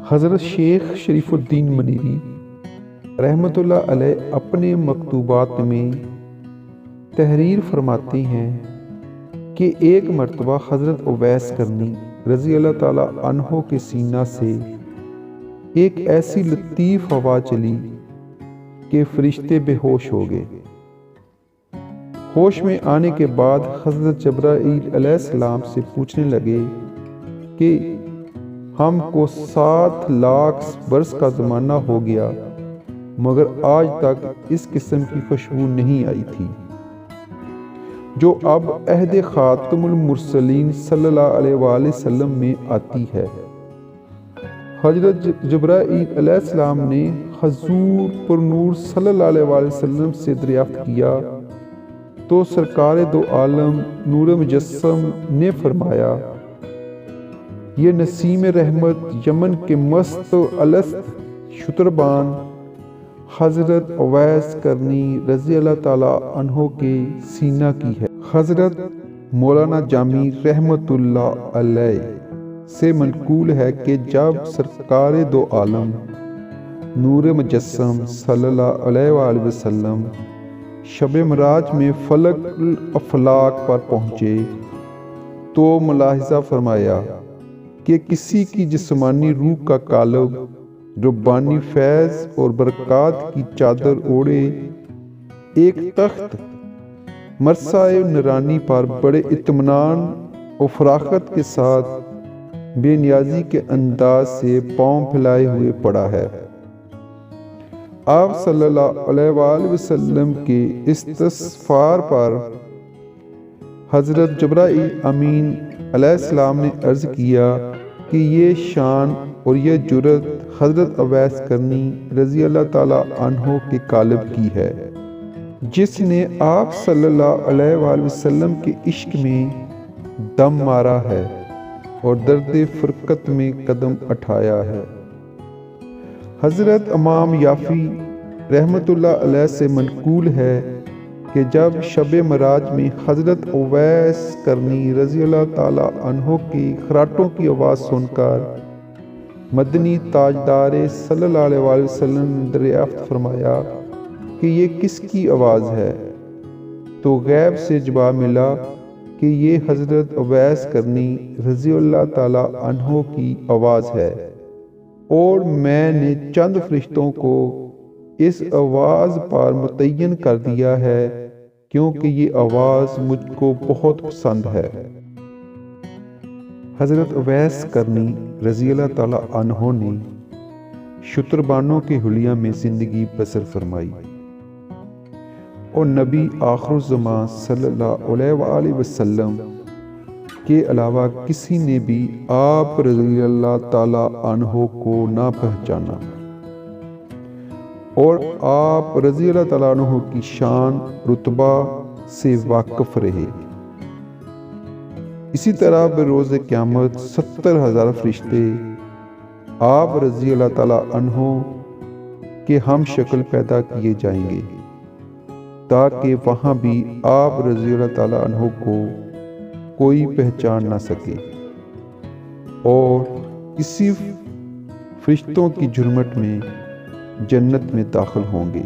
حضرت شیخ شریف الدین منیری رحمۃ اللہ علیہ اپنے مکتوبات میں تحریر فرماتے ہیں کہ ایک مرتبہ حضرت اویس کرنی رضی اللہ تعالیٰ عنہ کے سینہ سے ایک ایسی لطیف ہوا چلی کہ فرشتے بے ہوش ہو گئے۔ ہوش میں آنے کے بعد حضرت جبرائیل علیہ السلام سے پوچھنے لگے کہ ہم کو 7 لاکھ برس کا زمانہ ہو گیا مگر آج تک اس قسم کی خوشبو نہیں آئی تھی جو اب عہد خاتم المرسلین صلی اللہ علیہ وآلہ وسلم میں آتی ہے۔ حضرت جبرائیل علیہ السلام نے حضور پر نور صلی اللہ علیہ وآلہ وسلم سے دریافت کیا تو سرکار دو عالم نور مجسم نے فرمایا، یہ نسیم رحمت یمن کے مست و الست شتربان حضرت اویس کرنی رضی اللہ تعالیٰ عنہ کے سینہ کی ہے۔ حضرت مولانا جامی رحمت اللہ علیہ سے منقول ہے کہ جب سرکار دو عالم نور مجسم صلی اللہ علیہ وآلہ وسلم شب معراج میں فلک الافلاک پر پہنچے تو ملاحظہ فرمایا کہ کسی کی جسمانی روح کا قالب ربانی فیض اور برکات کی چادر اوڑھے ایک تخت مرصع نورانی پر بڑے اطمینان و فراخت کے ساتھ بے نیازی کے انداز سے پاؤں پھیلائے ہوئے پڑا ہے۔ آپ صلی اللہ علیہ وآلہ وسلم کے استغفار پر حضرت جبرائیل امین علیہ السلام نے عرض کیا کہ یہ شان اور یہ جرت حضرت اویس کرنی رضی اللہ تعالیٰ عنہ کے قالب کی ہے جس نے آپ صلی اللہ علیہ وآلہ وسلم کے عشق میں دم مارا ہے اور درد فرقت میں قدم اٹھایا ہے۔ حضرت امام یافی رحمت اللہ علیہ سے منقول ہے کہ جب شب معراج میں حضرت اویس کرنی رضی اللہ تعالیٰ عنہ کی خراٹوں کی آواز سن کر مدنی تاجدار صلی اللہ علیہ وآلہ وسلم نے دریافت فرمایا کہ یہ کس کی آواز ہے، تو غیب سے جواب ملا کہ یہ حضرت اویس کرنی رضی اللہ تعالیٰ عنہ کی آواز ہے اور میں نے چند فرشتوں کو اس آواز پر متعین کر دیا ہے کیونکہ یہ آواز مجھ کو بہت پسند ہے۔ حضرت اویس کرنی رضی اللہ تعالیٰ عنہ نے شتربانوں کے حلیہ میں زندگی بسر فرمائی اور نبی آخر الزمان صلی اللہ علیہ وآلہ وسلم کے علاوہ کسی نے بھی آپ رضی اللہ تعالیٰ عنہ کو نہ پہچانا اور آپ رضی اللہ تعالیٰ عنہ کی شان رتبہ سے واقف رہے۔ اسی طرح بروز قیامت 70,000 فرشتے آپ رضی اللہ تعالیٰ عنہ کے ہم شکل پیدا کیے جائیں گے تاکہ وہاں بھی آپ رضی اللہ تعالیٰ عنہ کو کوئی پہچان نہ سکے اور اسی فرشتوں کی جھرمٹ میں جنت میں داخل ہوں گے۔